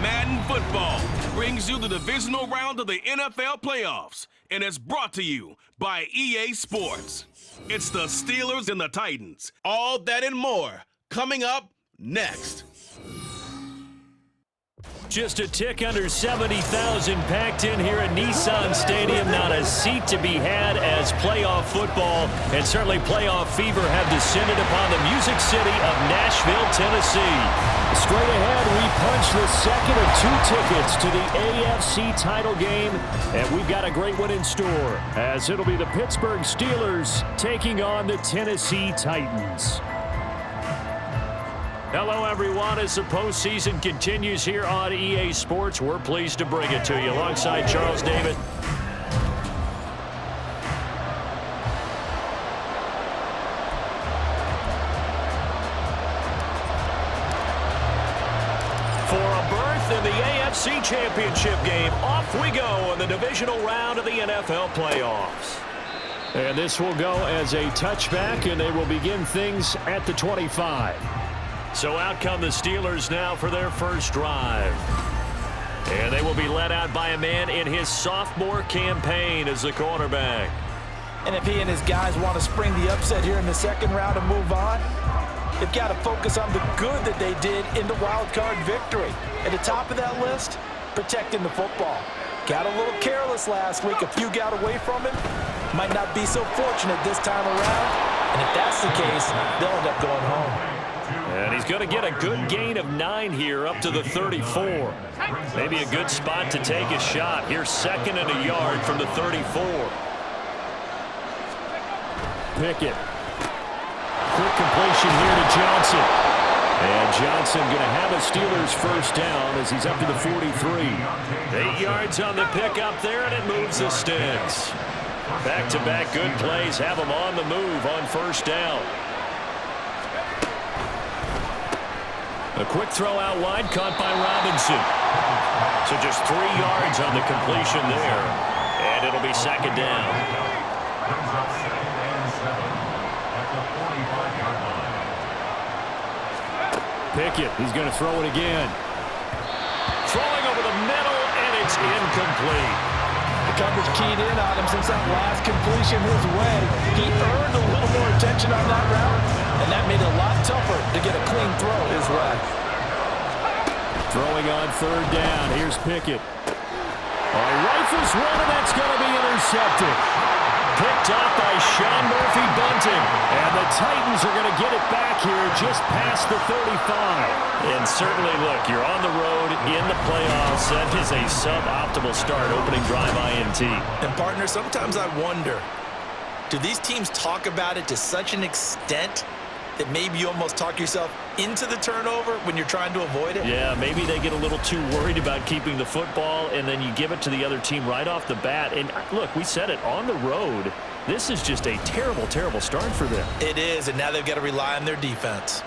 Madden Football brings you the divisional round of the NFL playoffs, and it's brought to you by EA Sports. It's the Steelers and the Titans. All that and more coming up next. Just a tick under 70,000 packed in here at Nissan Stadium. Not a seat to be had as playoff football and certainly playoff fever have descended upon the Music City of Nashville, Tennessee. Straight ahead, we punch the second of two tickets to the AFC title game, and we've got a great one in store as it'll be the Pittsburgh Steelers taking on the Tennessee Titans. Hello, everyone. As the postseason continues here on EA Sports, we're pleased to bring it to you alongside Charles David. For a berth in the AFC Championship game, off we go in the divisional round of the NFL playoffs. And this will go as a touchback, and they will begin things at the 25. So out come the Steelers now for their first drive. And they will be led out by a man in his sophomore campaign as the quarterback. And if he and his guys want to spring the upset here in the second round and move on, they've got to focus on the good that they did in the wild card victory. At the top of that list, protecting the football. Got a little careless last week. A few got away from him. Might not be so fortunate this time around. And if that's the case, they'll end up going home. And he's going to get a good gain of 9 here up to the 34. Maybe a good spot to take a shot. Here's second and a yard from the 34. Pickett. Quick completion here to Johnson. And Johnson going to have a Steelers first down as he's up to the 43. 8 yards on the pickup there, and it moves the sticks. Back-to-back good plays have him on the move on first down. A quick throw out wide, caught by Robinson. So just 3 yards on the completion there. And it'll be second down. Pickett, he's going to throw it again. Throwing over the middle, and it's incomplete. The coverage keyed in on him since that last completion his way. He earned a little more attention on that route, and that made it a lot tougher to get a clean throw his way. Throwing on third down. Here's Pickett. Rifles one, and that's going to be intercepted. Picked off by Sean Murphy Bunting. And the Titans are going to get it back here just past the 35. And certainly, look, you're on the road in the playoffs. That is a suboptimal start, opening drive INT. And, partner, sometimes I wonder, do these teams talk about it to such an extent that maybe you almost talk yourself into the turnover when you're trying to avoid it? Yeah, maybe they get a little too worried about keeping the football, and then you give it to the other team right off the bat. And, look, we said it, on the road, this is just a terrible, terrible start for them. It is, and now they've got to rely on their defense.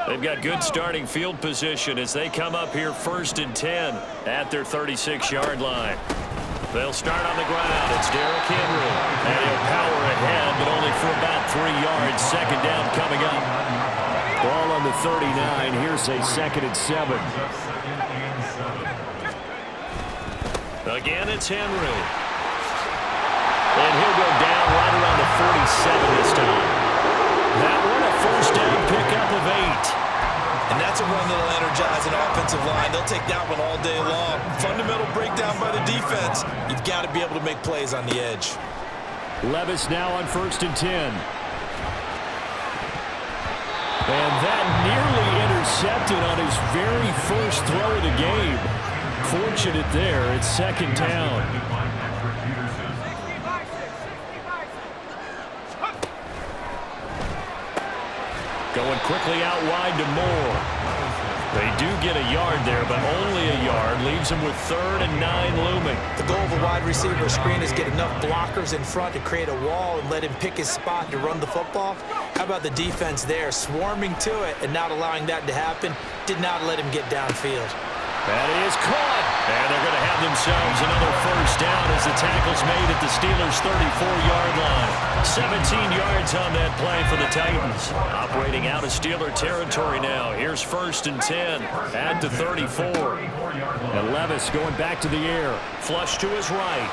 They've got good starting field position as they come up here first and 10 at their 36-yard line. They'll start on the ground. It's Derrick Henry. And he'll power ahead, but only for about 3 yards. Second down coming up. Ball on the 39. Here's a second and 7. Again, it's Henry. And he'll go down right around the 47 this time. That one, a first down pickup of 8. And that's a run that'll energize an offensive line. They'll take that one all day long. Fundamental breakdown by the defense. You've got to be able to make plays on the edge. Levis now on first and 10. And that nearly intercepted on his very first throw of the game. Fortunate there. It's second down. Going quickly out wide to Moore. They do get a yard there, but only a yard. Leaves him with 3rd and 9 looming. The goal of a wide receiver screen is get enough blockers in front to create a wall and let him pick his spot to run the football. How about the defense there, swarming to it and not allowing that to happen? Did not let him get downfield. That is caught. And they're going to have themselves another first down as the tackle's made at the Steelers' 34-yard line. 17 yards on that play for the Titans. Operating out of Steeler territory now. Here's 1st and 10 at the 34. And Levis going back to the air. Flush to his right.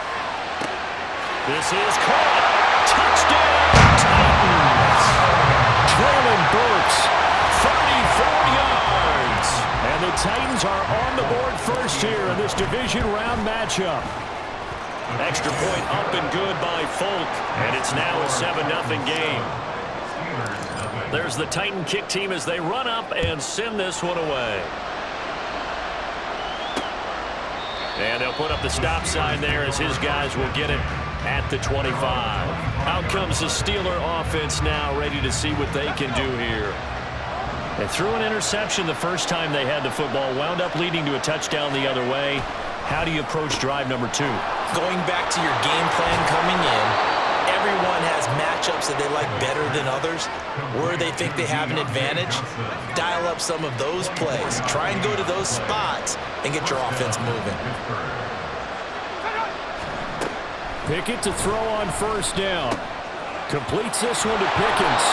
This is caught. Touchdown, Titans. Traylon Burks. 34 yards. And the Titans are on the board first here in this division round matchup. Extra point up and good by Folk. And it's now a 7-0 game. There's the Titan kick team as they run up and send this one away. And they'll put up the stop sign there as his guys will get it at the 25. Out comes the Steeler offense now, ready to see what they can do here. They threw an interception the first time they had the football, wound up leading to a touchdown the other way. How do you approach drive number 2? Going back to your game plan coming in, everyone has matchups that they like better than others. Where they think they have an advantage, dial up some of those plays. Try and go to those spots and get your offense moving. Pickett to throw on 1st down. Completes this one to Pickens.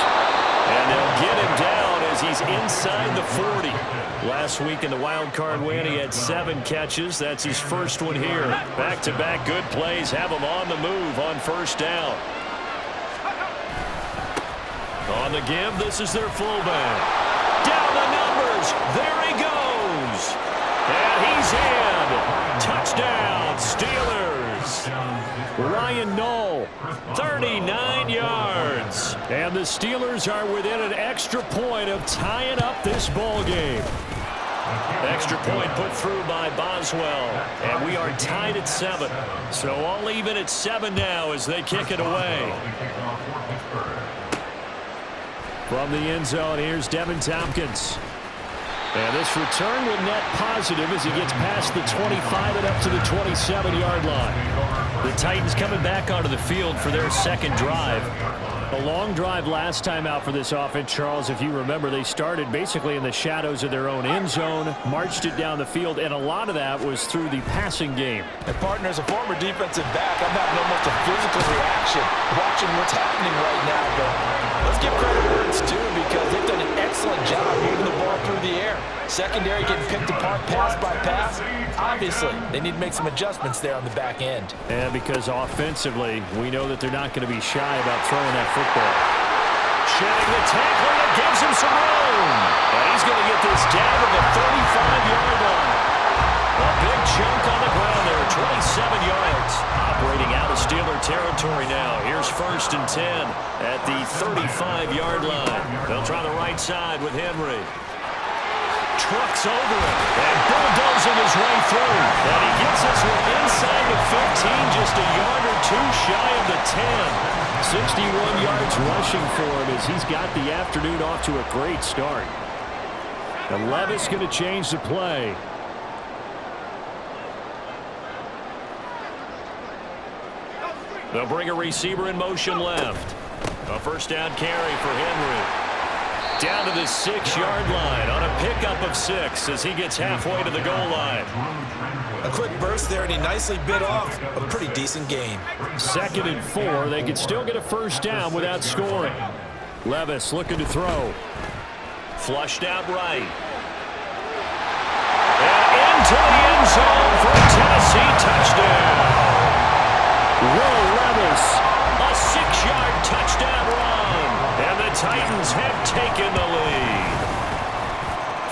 And they'll get him down as he's inside the 40. Last week in the wild card win, he had 7 catches. That's his first one here. Back-to-back good plays have him on the move on 1st down. On the give, this is their fullback. Down the numbers. There he goes. And he's in. Touchdown, Steelers. Ryan Knoll. 39 yards. And the Steelers are within an extra point of tying up this ball game. Extra point put through by Boswell. And we are tied at 7. So all even at 7 now as they kick it away. From the end zone, here's Devin Tompkins. And this return will net positive as he gets past the 25 and up to the 27-yard line. The Titans coming back onto the field for their second drive. A long drive last time out for this offense, Charles. If you remember, they started basically in the shadows of their own end zone, marched it down the field, and a lot of that was through the passing game. And partner, as a former defensive back, I'm having almost a physical reaction watching what's happening right now. But let's give credit where it's due because they've done an excellent job moving the ball through the air. Secondary getting picked apart pass by pass. Obviously, they need to make some adjustments there on the back end. And because offensively, we know that they're not going to be shy about throwing that football. Shedding the tackle that gives him some room. And he's going to get this down to the 35-yard line. A big chunk on the ground there, 27 yards. Operating out of Steeler territory now. Here's 1st and 10 at the 35-yard line. They'll try the right side with Henry. Trucks over it and bulldozing his way through. And he gets this one inside the 15, just a yard or 2 shy of the 10. 61 yards rushing for him as he's got the afternoon off to a great start. And Levis going to change the play. They'll bring a receiver in motion left. A 1st down carry for Henry. Down to the 6-yard line on a pickup of 6 as he gets halfway to the goal line. A quick burst there, and he nicely bit off a pretty decent game. 2nd and 4. They could still get a 1st down without scoring. Levis looking to throw. Flushed out right. And into the end zone for a Tennessee touchdown. Will Levis. A 6-yard touchdown run. And the Titans have taken the lead.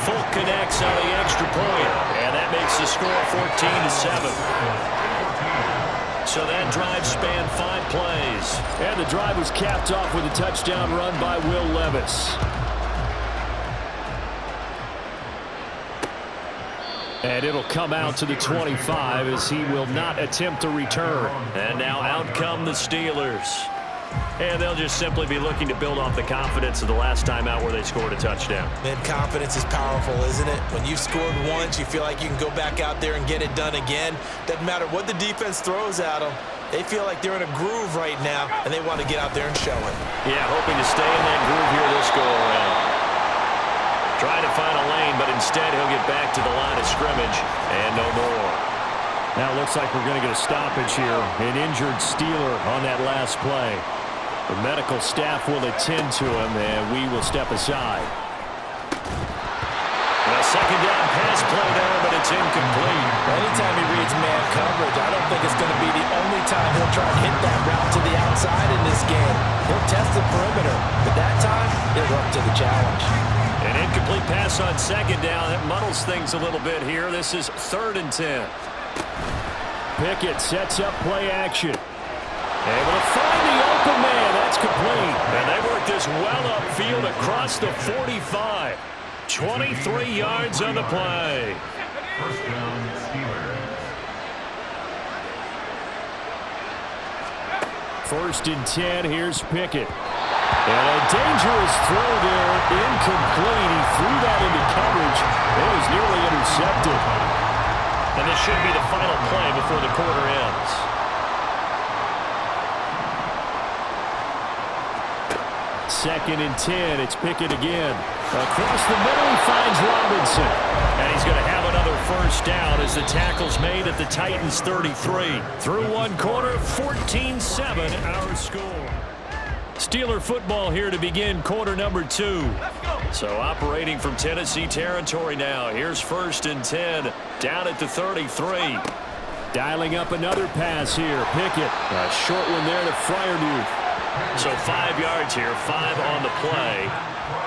Folk connects on the extra point. And that makes the score 14-7. So that drive spanned 5 plays. And the drive was capped off with a touchdown run by Will Levis. And it'll come out to the 25 as he will not attempt to return. And now out come the Steelers. And they'll just simply be looking to build off the confidence of the last time out where they scored a touchdown. Man, confidence is powerful, isn't it? When you've scored once, you feel like you can go back out there and get it done again. Doesn't matter what the defense throws at them. They feel like they're in a groove right now, and they want to get out there and show it. Yeah, hoping to stay in that groove here this go-around. Trying to find a lane, but instead he'll get back to the line of scrimmage and no more. Now it looks like we're going to get a stoppage here. An injured Steeler on that last play. The medical staff will attend to him, and we will step aside. A second down pass play there, but it's incomplete. Anytime he reads man coverage, I don't think it's going to be the only time he'll try to hit that route to the outside in this game. He'll test the perimeter, but that time, he'll up to the challenge. An incomplete pass on second down. That muddles things a little bit here. This is 3rd and 10. Pickett sets up play action. Able to find the open man. That's complete. And they work this well upfield across the 45. 23 yards on the play. First down, Steelers. 1st and 10. Here's Pickett. And a dangerous throw there. Incomplete. He threw that into coverage. It was nearly intercepted. And this should be the final play before the quarter ends. Second and 10. It's Pickett again. Across the middle, he finds Robinson. And he's going to have another first down as the tackle's made at the Titans' 33. Through one quarter, 14-7 our score. Steeler football here to begin quarter number 2. So operating from Tennessee territory now. Here's 1st and 10 down at the 33. Dialing up another pass here. Pickett. A short one there to Freiermuth. So 5 yards here, 5 on the play.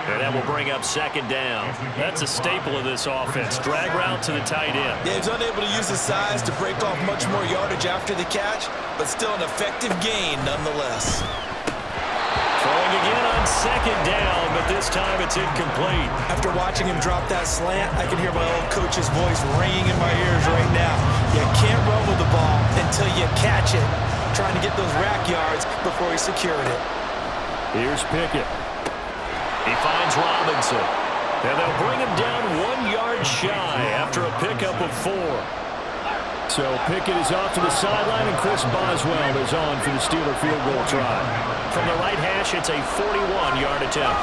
And that will bring up second down. That's a staple of this offense. Drag route to the tight end. Yeah, he's unable to use his size to break off much more yardage after the catch, but still an effective gain nonetheless. Throwing again on second down, but this time it's incomplete. After watching him drop that slant, I can hear my old coach's voice ringing in my ears right now. You can't run with the ball until you catch it. Trying to get those rack yards before he secured it. Here's Pickett. He finds Robinson. And they'll bring him down 1 yard shy after a pickup of 4. So Pickett is off to the sideline, and Chris Boswell is on for the Steeler field goal try. From the right hash, it's a 41-yard attempt.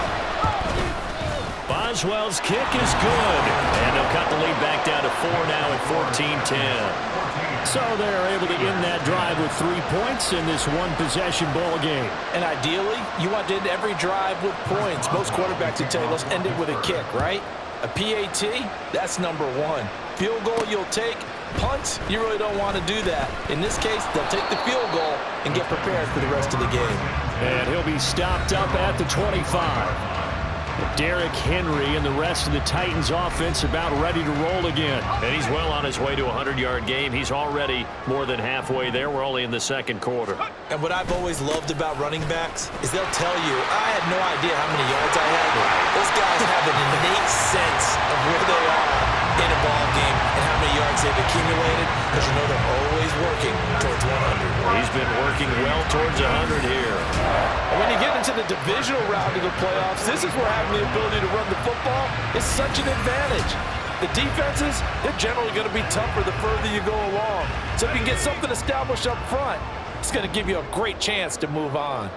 Boswell's kick is good. And they'll cut the lead back down to 4 now at 14-10. So they're able to end that drive with 3 points in this one-possession ball game. And ideally, you want to end every drive with points. Most quarterbacks would tell you, let's end it with a kick, right? A PAT, that's number 1. Field goal you'll take. Punts, you really don't want to do that. In this case, they'll take the field goal and get prepared for the rest of the game. And he'll be stopped up at the 25. Derrick Henry and the rest of the Titans offense about ready to roll again. And he's well on his way to a 100-yard game. He's already more than halfway there. We're only in the second quarter. And what I've always loved about running backs is they'll tell you, I had no idea how many yards I had. Those guys have an innate sense of where they are in a ball game and how many yards they've accumulated, because you know they're always working towards 100. He's been working well towards 100 here. And when you get into the divisional round of the playoffs, this is where having the ability to run the football is such an advantage. The defenses, they're generally going to be tougher the further you go along. So if you can get something established up front, it's going to give you a great chance to move on.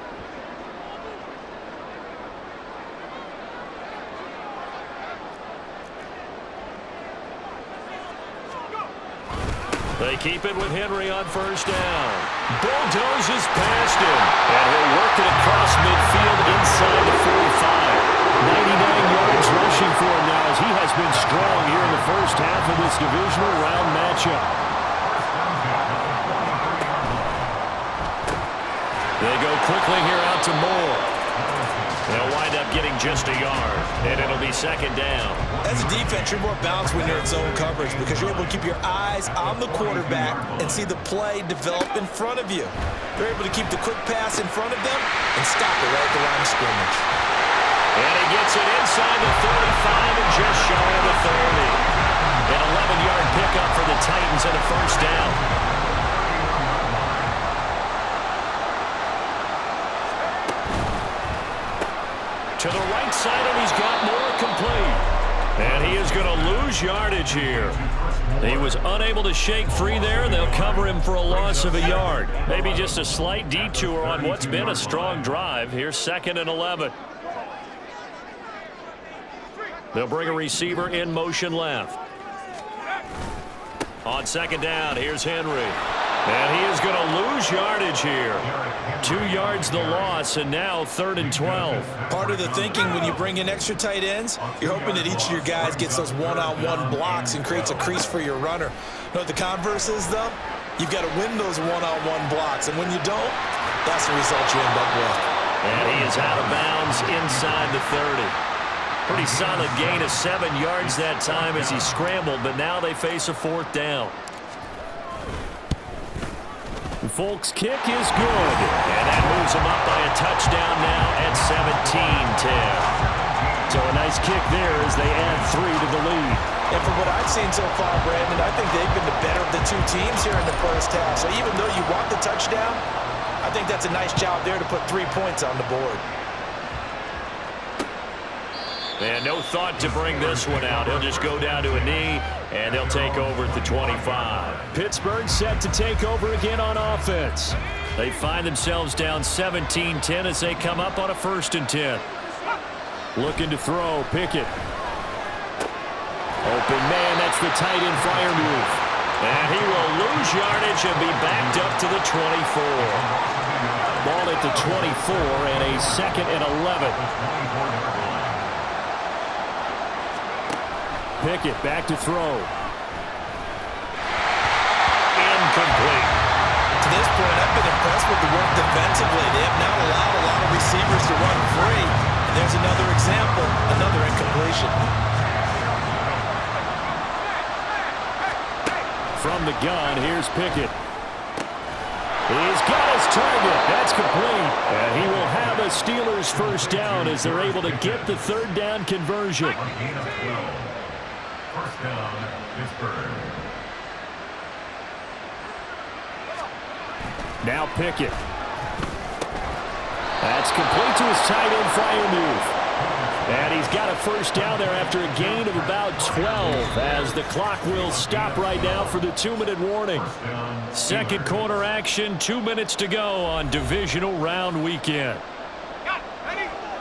They keep it with Henry on first down. Bulldozes past him. And he'll work it across midfield inside the 45. 99 yards rushing for him now as he has been strong here in the first half of this divisional round matchup. They go quickly here out to Moore. They'll wind up getting just a yard, and it'll be second down. As a defense, you're more balanced when you're in zone coverage because you're able to keep your eyes on the quarterback and see the play develop in front of you. They're able to keep the quick pass in front of them and stop it right at the line of scrimmage. And he gets it inside the 35 and just shy of the 30. An 11-yard pickup for the Titans and a first down. To the right side, and he's got Moore complete. And he is going to lose yardage here. He was unable to shake free there, and they'll cover him for a loss of a yard. Maybe just a slight detour on what's been a strong drive. Here's 2nd and 11. They'll bring a receiver in motion left. On second down, here's Henry. And he is going to lose yardage here. 2 yards the loss, and now 3rd and 12. Part of the thinking when you bring in extra tight ends, you're hoping that each of your guys gets those one-on-one blocks and creates a crease for your runner. You know what the converse is, though? You've got to win those one-on-one blocks, and when you don't, that's the result you end up with. And he is out of bounds inside the 30. Pretty solid gain of 7 yards that time as he scrambled, but now they face a 4th down. Folk's kick is good, and that moves him up by a touchdown now at 17-10. So a nice kick there as they add 3 to the lead. And from what I've seen so far, Brandon, I think they've been the better of the 2 teams here in the first half. So even though you want the touchdown, I think that's a nice job there to put 3 points on the board. And no thought to bring this one out. He'll just go down to a knee, and they'll take over at the 25. Pittsburgh set to take over again on offense. They find themselves down 17-10 as they come up on a 1st and 10. Looking to throw, Pickett. Open man, that's the tight end flyer move. And he will lose yardage and be backed up to the 24. Ball at the 24 and a 2nd and 11. Pickett back to throw. Incomplete. To this point, I've been impressed with the work defensively. They have not allowed a lot of receivers to run free. And there's another example, another incompletion. From the gun, here's Pickett. He's got his target. That's complete. And he will have a Steelers 1st down as they're able to get the 3rd down conversion. First down, Pittsburgh. Now Pickett. That's complete to his tight end flyer move. And he's got a 1st down there after a gain of about 12 as the clock will stop right now for the 2-minute warning. 2nd quarter action, 2 minutes to go on divisional round weekend.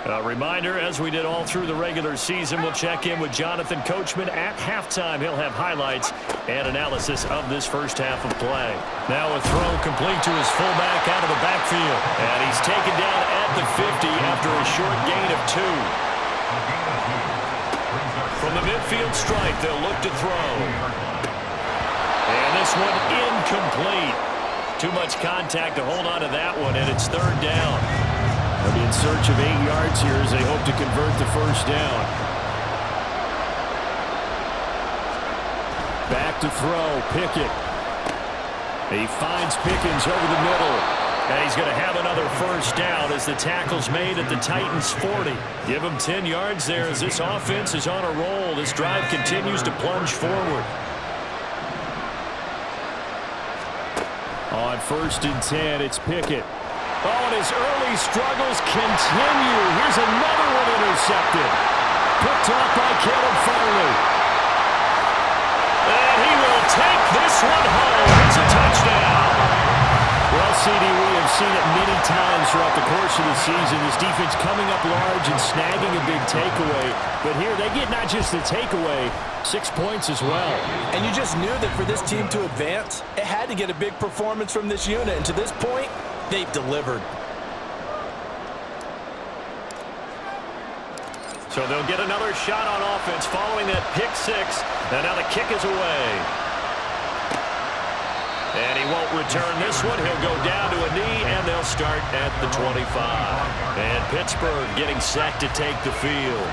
A reminder, as we did all through the regular season, we'll check in with Jonathan Coachman at halftime. He'll have highlights and analysis of this first half of play. Now a throw complete to his fullback out of the backfield. And he's taken down at the 50 after a short gain of 2. From the midfield stripe, they'll look to throw. And this one incomplete. Too much contact to hold on to that one, and it's 3rd down. They'll be in search of 8 yards here as they hope to convert the 1st down. Back to throw, Pickett. He finds Pickens over the middle. And he's going to have another 1st down as the tackle's made at the Titans' 40. Give him 10 yards there as this offense is on a roll. This drive continues to plunge forward. On 1st and 10, it's Pickett. Oh, and his early struggles continue. Here's another one intercepted. Picked off by Caleb Farley. And he will take this one home. It's a touchdown. Well, CD, we have seen it many times throughout the course of the season. This defense coming up large and snagging a big takeaway. But here, they get not just the takeaway, 6 points as well. And you just knew that for this team to advance, it had to get a big performance from this unit. And to this point, they've delivered. So they'll get another shot on offense following that pick 6. And now the kick is away. And he won't return this one. He'll go down to a knee, and they'll start at the 25. And Pittsburgh getting set to take the field.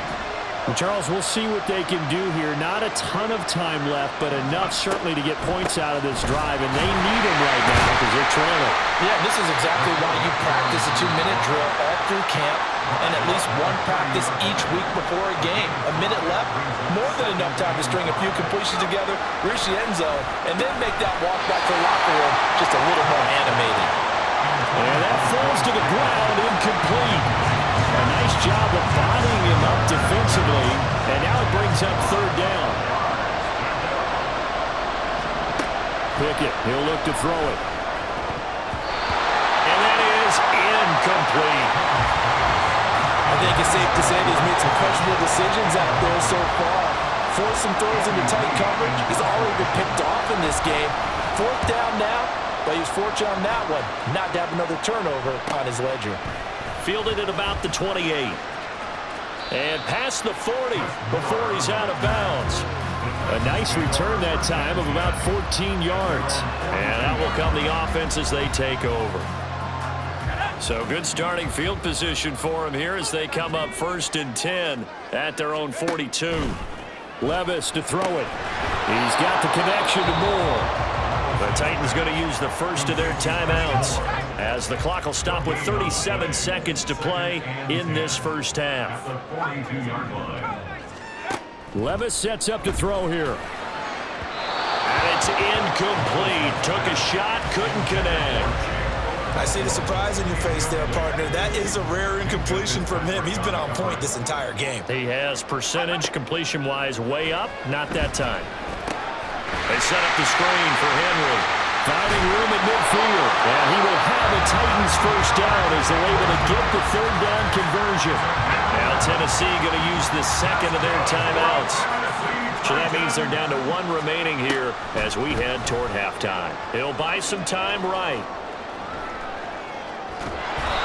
Well, Charles, we'll see what they can do here. Not a ton of time left, but enough certainly to get points out of this drive, and they need them right now because they're trailing. Yeah, this is exactly why you practice a 2-minute drill all through camp and at least one practice each week before a game. A minute left, more than enough time to string a few completions together, reach the end zone, and then make that walk back to the locker room just a little more animated. And that falls to the ground, incomplete. A nice job of bodying him up defensively, and now it brings up 3rd down. Pickett, he'll look to throw it. And that is incomplete. I think it's safe to say he's made some questionable decisions out there so far. force some throws into tight coverage. He's already been picked off in this game. 4th down now, but he was fortunate on that one not to have another turnover on his ledger. Fielded at about the 28. And past the 40 before he's out of bounds. A nice return that time of about 14 yards. And out will come the offense as they take over. So good starting field position for him here as they come up 1st and 10 at their own 42. Levis to throw it. He's got the connection to Moore. The Titans going to use the first of their timeouts as the clock will stop with 37 seconds to play in this first half. Levis sets up to throw here. And it's incomplete. Took a shot, couldn't connect. I see the surprise in your face there, partner. That is a rare incompletion from him. He's been on point this entire game. He has percentage completion-wise way up. Not that time. They set up the screen for Henry. Finding room at midfield. And he will have a Titans first down as they're able to get the 3rd down conversion. Now Tennessee going to use the second of their timeouts. So that means they're down to 1 remaining here as we head toward halftime. He'll buy some time right.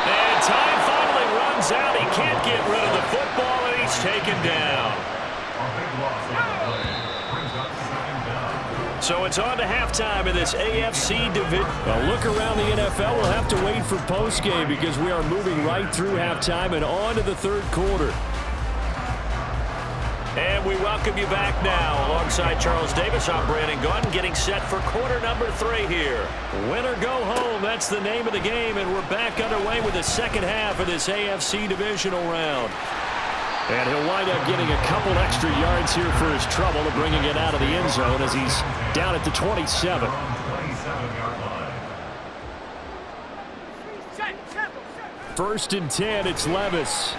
And time finally runs out. He can't get rid of the football, and he's taken down. So it's on to halftime in this AFC division. A look around the NFL. We'll have to wait for postgame because we are moving right through halftime and on to the 3rd quarter. And we welcome you back now. Alongside Charles Davis, I'm Brandon Gunn, getting set for quarter number 3 here. Win or go home, that's the name of the game, and we're back underway with the second half of this AFC divisional round. And he'll wind up getting a couple extra yards here for his trouble of bringing it out of the end zone as he's down at the 27. First and 10, it's Levis.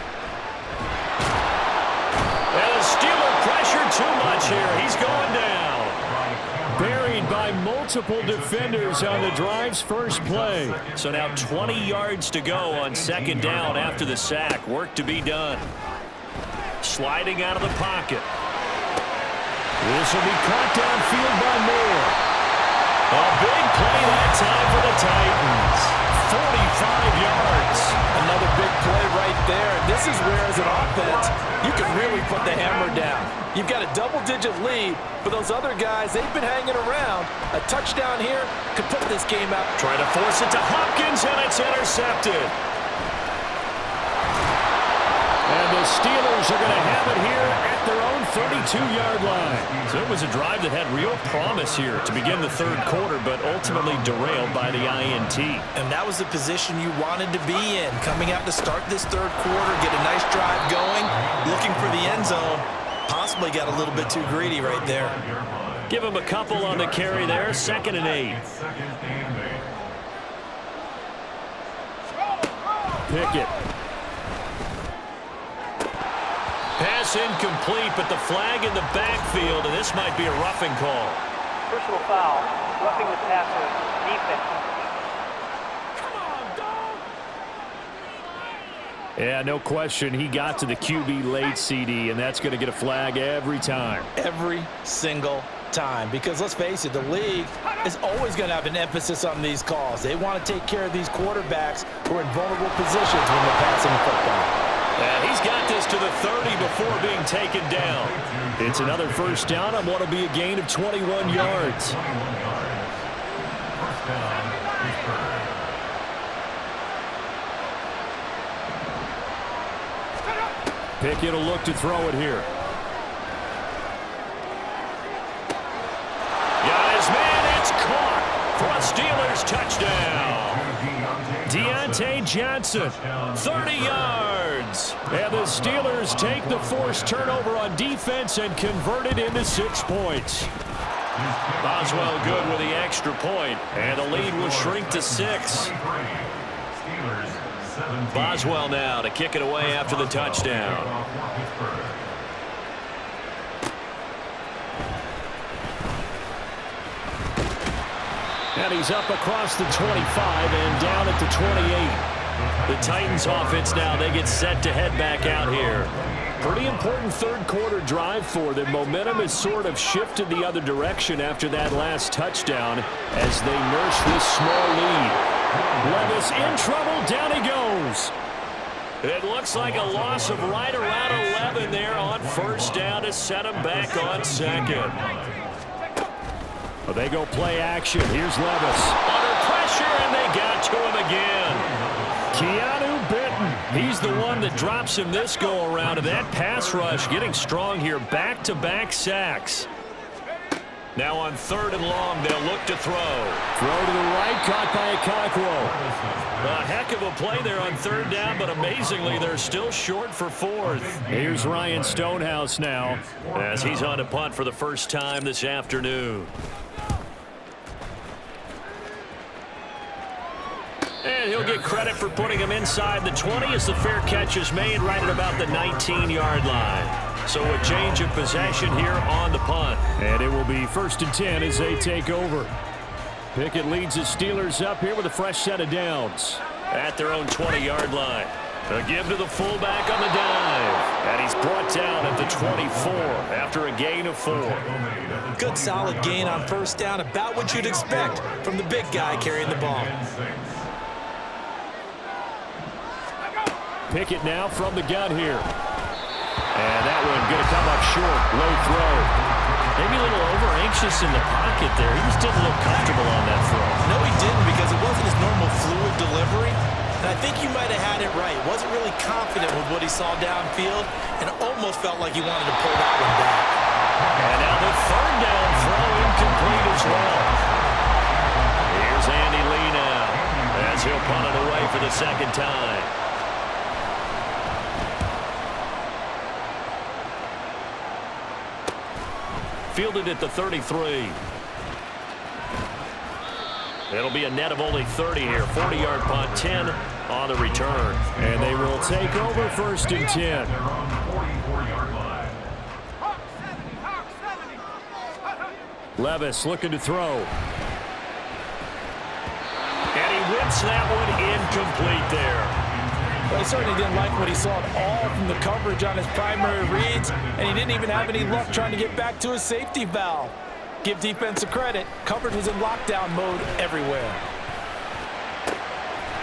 And the Steeler pressure too much here. He's going down. Buried by multiple defenders on the drive's first play. So now 20 yards to go on 2nd down after the sack. Work to be done. Sliding out of the pocket. This will be caught downfield by Moore. A big play that time for the Titans. 45 yards. Another big play right there. This is where, as an offense, you can really put the hammer down. You've got a double-digit lead, but those other guys, they've been hanging around. A touchdown here could put this game out. Trying to force it to Hopkins, and it's intercepted. And the Steelers are going to have it here at their own 32-yard line. So it was a drive that had real promise here to begin the 3rd quarter, but ultimately derailed by the INT. And that was the position you wanted to be in. Coming out to start this 3rd quarter, get a nice drive going, looking for the end zone. Possibly got a little bit too greedy right there. Give him a couple on the carry there. 2nd and 8. Pickett. Pass incomplete, but the flag in the backfield, and this might be a roughing call. Personal foul, roughing the passer, defense. Yeah, no question. He got to the QB late, CD, and that's going to get a flag every time. Every single time. Because let's face it, the league is always going to have an emphasis on these calls. They want to take care of these quarterbacks who are in vulnerable positions when they're passing the football. And he's got this to the 30 before being taken down. It's another first down on what will be a gain of 21 yards. Pickett will look to throw it here. Got his man, it's caught for a Steelers touchdown. Deontay Johnson, 30 yards. And the Steelers take the forced turnover on defense and convert it into 6 points. Boswell good with the extra point, and the lead will shrink to 6. Boswell now to kick it away after the touchdown. And he's up across the 25 and down at the 28. The Titans offense now, they get set to head back out here. pretty important third-quarter drive for them. Momentum has sort of shifted the other direction after that last touchdown as they nurse this small lead. Levis in trouble. Down he goes. It looks like a loss of right around 11 there on first down to set him back on second. Well, they go play action. Here's Levis. Under pressure, and they got to him again. Keanu Benton. He's the one that drops him this go-around. And that pass rush getting strong here. Back-to-back sacks. Now on 3rd and long, they'll look to throw. Throw to the right, caught by Okonkwo. A heck of a play there on 3rd down, but amazingly, they're still short for 4th. Here's Ryan Stonehouse now as he's on to punt for the first time this afternoon. And he'll get credit for putting him inside the 20 as the fair catch is made right at about the 19-yard line. So a change of possession here on the punt. And it will be 1st and 10 as they take over. Pickett leads the Steelers up here with a fresh set of downs. At their own 20-yard line. A give to the fullback on the dive. And he's brought down at the 24 after a gain of 4. Good solid gain on first down. About what you'd expect from the big guy carrying the ball. Pickett now from the gun here. And that one going to come up short. Low throw. Maybe a little over-anxious in the pocket there. He just didn't look comfortable on that throw. No, he didn't, because it wasn't his normal fluid delivery. And I think you might have had it right. Wasn't really confident with what he saw downfield and almost felt like he wanted to pull that one back. And now the 3rd down throw incomplete as well. Here's Andy Lee now as he'll punt it away for the 2nd time. Fielded at the 33. It'll be a net of only 30 here. 40-yard punt, 10 on the return. And they will take over 1st and 10. Levis looking to throw. And he whips that one incomplete there. But he certainly didn't like what he saw at all from the coverage on his primary reads, and he didn't even have any luck trying to get back to his safety valve. Give defense a credit. Coverage was in lockdown mode everywhere.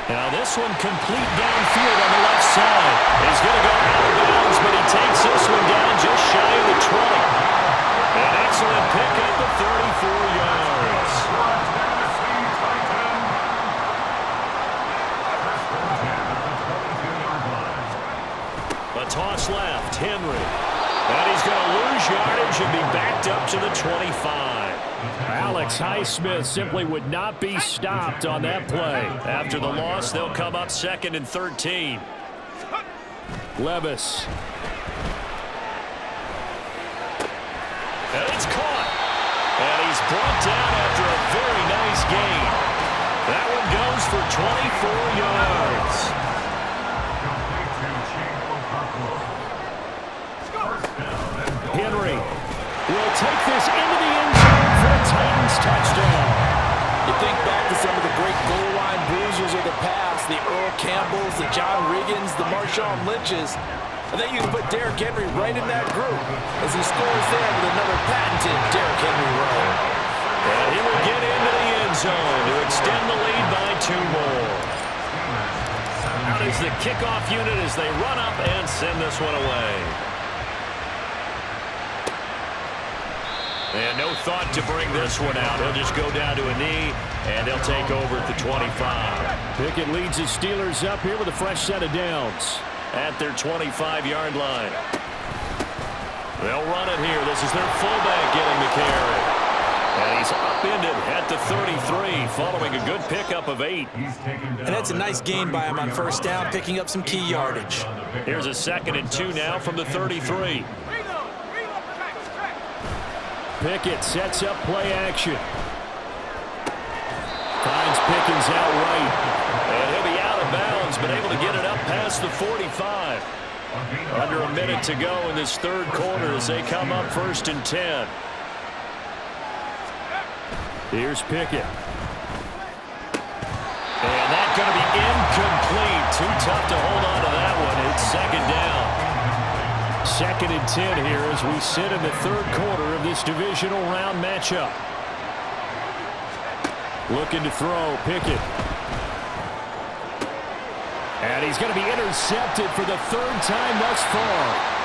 Now this one complete downfield on the left side. He's going to go out of bounds, but he takes this one down just shy of the 20. An excellent pick at the 34 yards. A toss left, Henry. And he's going to lose yardage and be backed up to the 25. Alex Highsmith simply would not be stopped on that play. After the loss, they'll come up 2nd and 13. Levis. And it's caught. And he's brought down after a very nice gain. That one goes for 24 yards. Henry will take this into the end zone for a Titans touchdown. You think back to some of the great goal line bruisers of the past, the Earl Campbells, the John Riggins, the Marshawn Lynches. I think you can put Derrick Henry right in that group as he scores there with another patented Derrick Henry run. And he will get into the end zone to extend the lead by 2 more. Out is the kickoff unit as they run up and send this one away. And no thought to bring this one out. He'll just go down to a knee, and they'll take over at the 25. Pickett leads his Steelers up here with a fresh set of downs at their 25-yard line. They'll run it here. This is their fullback getting the carry. And he's upended at the 33 following a good pickup of 8. And that's a nice gain by him on first down, picking up some key yardage. Here's a 2nd and 2 now from the 33. Pickett sets up play action. Finds Pickens out right. And he'll be out of bounds, but able to get it up past the 45. Under a minute to go in this 3rd quarter as they come up 1st and 10. Here's Pickett. And that's going to be incomplete. Too tough to hold on to that one. It's 2nd down. 2nd and 10 here as we sit in the third quarter of this divisional round matchup. Looking to throw, Pickett. And he's going to be intercepted for the 3rd time thus far.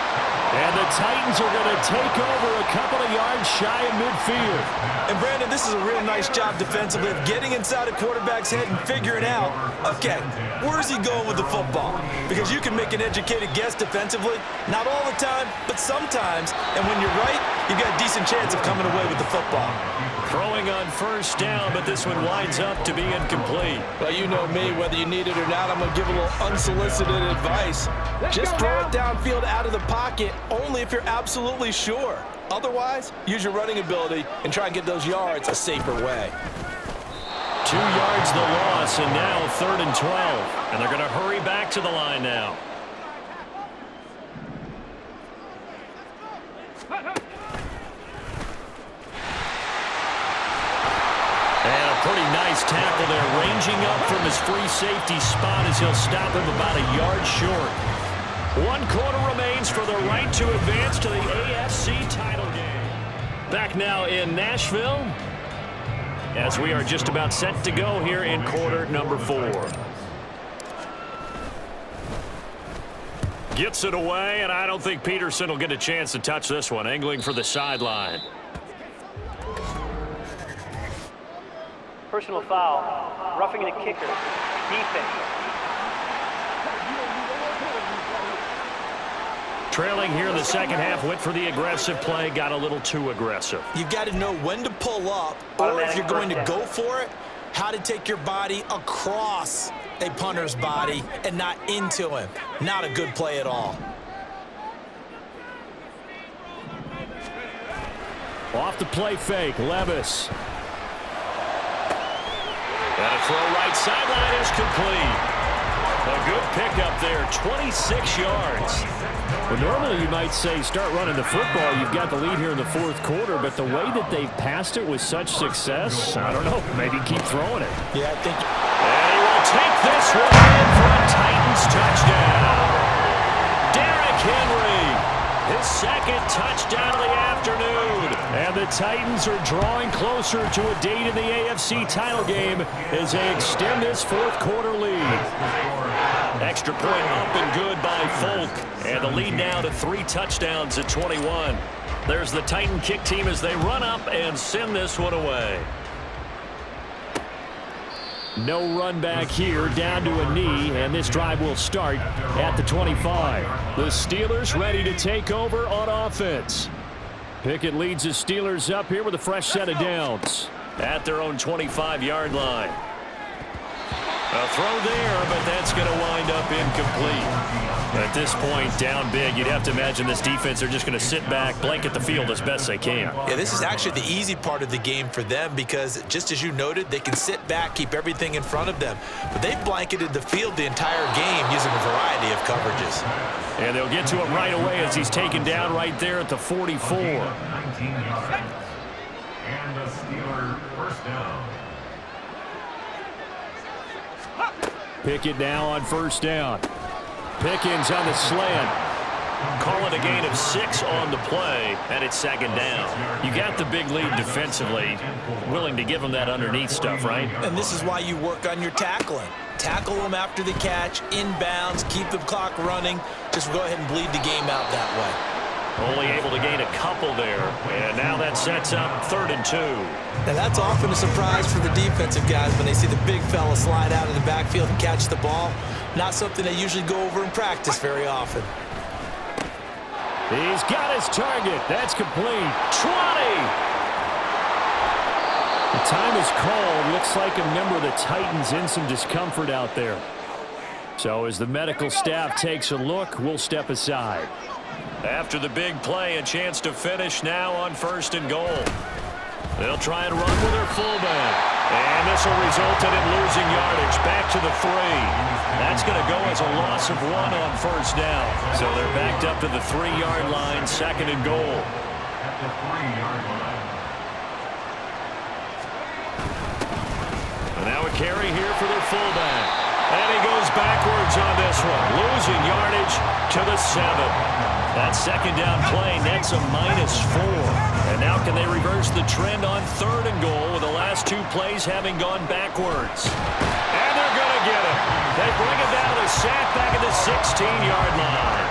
And the Titans are going to take over a couple of yards shy of midfield. And, Brandon, this is a real nice job defensively of getting inside a quarterback's head and figuring out, okay, where's he going with the football? Because you can make an educated guess defensively, not all the time, but sometimes. And when you're right, you've got a decent chance of coming away with the football. Throwing on 1st down, but this one winds up to be incomplete. Well, you know me, whether you need it or not, I'm going to give a little unsolicited advice. Just throw it downfield out of the pocket, only if you're absolutely sure. Otherwise, use your running ability and try and get those yards a safer way. 2 yards the loss, and now 3rd and 12. And they're going to hurry back to the line now. And a pretty nice tackle there, ranging up from his free safety spot as he'll stop him about a yard short. 1 quarter remains for the right to advance to the AFC title game. Back now in Nashville as we are just about set to go here in quarter number 4. Gets it away, and I don't think Peterson will get a chance to touch this one. Angling for the sideline. Personal foul. Roughing the kicker. Defense. Trailing here in the second half, went for the aggressive play, got a little too aggressive. You've got to know when to pull up, or if you're going to go for it, how to take your body across a punter's body and not into him. Not a good play at all. Off the play fake, Levis. And a throw right sideline is complete. A good pickup there, 26 yards. Well, normally you might say start running the football. You've got the lead here in the 4th quarter, but the way that they've passed it with such success, I don't know, maybe keep throwing it. Yeah, I think. And he will take this one in for a Titans touchdown. Derrick Henry, his 2nd touchdown of the afternoon. And the Titans are drawing closer to a date in the AFC title game as they extend this 4th quarter lead. Extra point up and good by Folk. And the lead now to 3 touchdowns at 21. There's the Titan kick team as they run up and send this one away. No run back here, down to a knee, and this drive will start at the 25. The Steelers ready to take over on offense. Pickett leads the Steelers up here with a fresh set of downs at their own 25-yard line. A throw there, but that's going to wind up incomplete. At this point, down big, you'd have to imagine this defense are just going to sit back, blanket the field as best they can. Yeah, this is actually the easy part of the game for them because, just as you noted, they can sit back, keep everything in front of them. But they've blanketed the field the entire game using a variety of coverages. And they'll get to him right away as he's taken down right there at the 44. 19 yards. And the Steeler 1st down. Pickett now on 1st down. Pickens on the slant. Call it a gain of 6 on the play, and it's 2nd down. You got the big lead defensively, willing to give them that underneath stuff, right? And this is why you work on your tackling. Tackle them after the catch, inbounds, keep the clock running. Just go ahead and bleed the game out that way. Only able to gain a couple there, and now that sets up 3rd and 2. Now that's often a surprise for the defensive guys when they see the big fella slide out of the backfield and catch the ball. Not something they usually go over in practice very often. He's got his target. That's complete. 20! The time is called. Looks like a member of the Titans in some discomfort out there. So as the medical staff takes a look, we'll step aside. After the big play, a chance to finish now on 1st and goal. They'll try and run with their fullback. And this will result in him losing yardage. Back to the 3. That's going to go as a loss of 1 on 1st down. So they're backed up to the 3-yard line, 2nd and goal. At the 3-yard line. And now a carry here for their fullback. And he goes backwards on this one, losing yardage to the 7. That second down play nets a -4. And now can they reverse the trend on 3rd and goal with the last 2 plays having gone backwards? And they're going to get it. They bring it down to the sack back at the 16-yard line.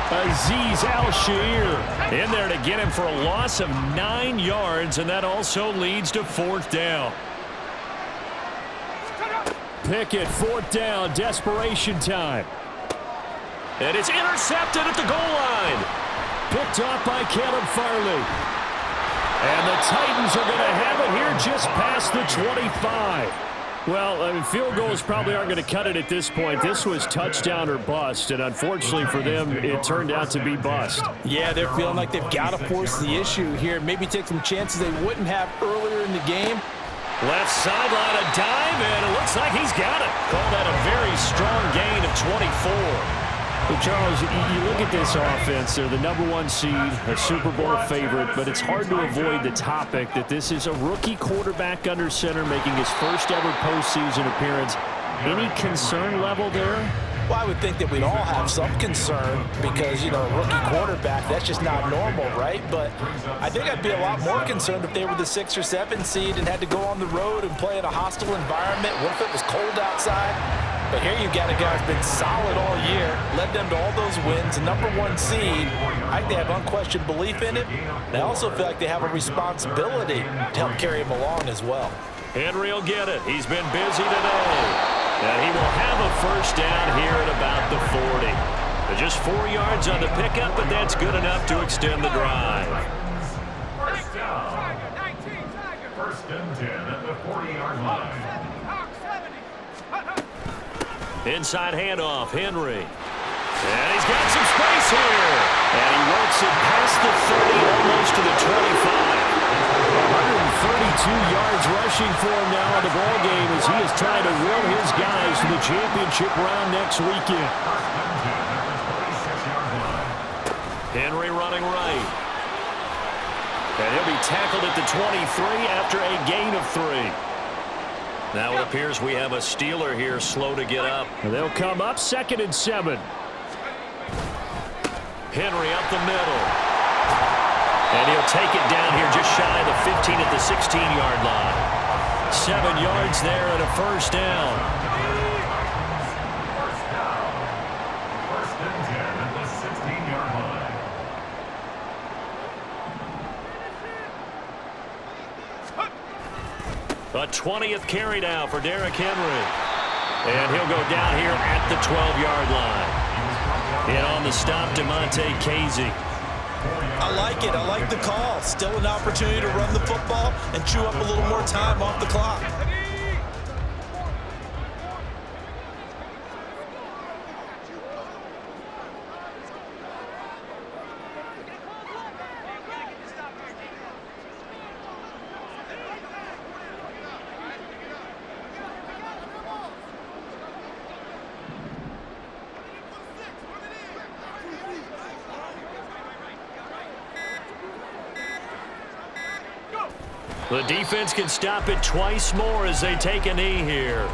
Azeez Al-Shaair in there to get him for a loss of 9 yards, and that also leads to 4th down. Pickett, 4th down, desperation time. And it's intercepted at the goal line. Picked off by Caleb Farley. And the Titans are going to have it here just past the 25. Well, I mean, field goals probably aren't going to cut it at this point. This was touchdown or bust, and unfortunately for them, it turned out to be bust. Yeah, they're feeling like they've got to force the issue here. Maybe take some chances they wouldn't have earlier in the game. Left sideline, a dive, and it looks like he's got it. Call that a very strong gain of 24. But Charles, you look at this offense, they're the #1 seed, a Super Bowl favorite, but it's hard to avoid the topic that this is a rookie quarterback under center making his first ever postseason appearance. Any concern level there? Well, I would think that we'd all have some concern because, you know, a rookie quarterback, that's just not normal, right? But I think I'd be a lot more concerned if they were the 6 or 7 seed and had to go on the road and play in a hostile environment. What if it was cold outside? But here you've got a guy who's been solid all year, led them to all those wins, #1 seed. I think they have unquestioned belief in it. And I also feel like they have a responsibility to help carry him along as well. Henry will get it. He's been busy today. And he will have a first down here at about the 40. Just 4 yards on the pickup, but that's good enough to extend the drive. First down. 1st and 10 at the 40-yard line. Inside handoff, Henry. And he's got some space here. And he works it past the 30, almost to the 25. 132 yards rushing for him now in the ball game as he is trying to will his guys to the championship round next weekend. Henry running right. And he'll be tackled at the 23 after a gain of 3. Now it appears we have a Steeler here slow to get up. And they'll come up 2nd and 7. Henry up the middle. And he'll take it down here just shy of the 15 at the 16-yard line. 7 yards there and a first down. First and 10 at the 16-yard line. A 20th carry now for Derrick Henry. And he'll go down here at the 12-yard line. And on the stop, Damontae Kazee. I like it. I like the call. Still an opportunity to run the football and chew up a little more time off the clock. The defense can stop it twice more as they take a knee here.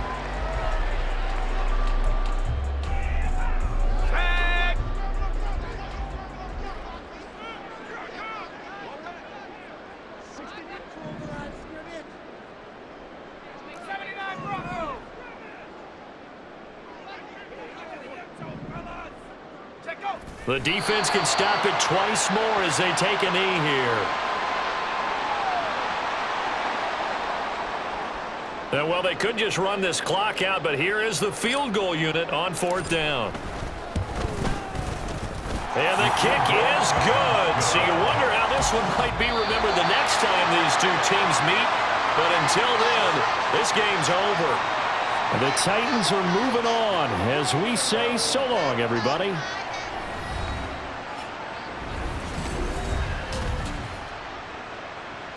The defense can stop it twice more as they take a knee here. Well, they could just run this clock out, but here is the field goal unit on 4th down. And the kick is good. So you wonder how this one might be remembered the next time these two teams meet. But until then, this game's over. The Titans are moving on as we say so long, everybody.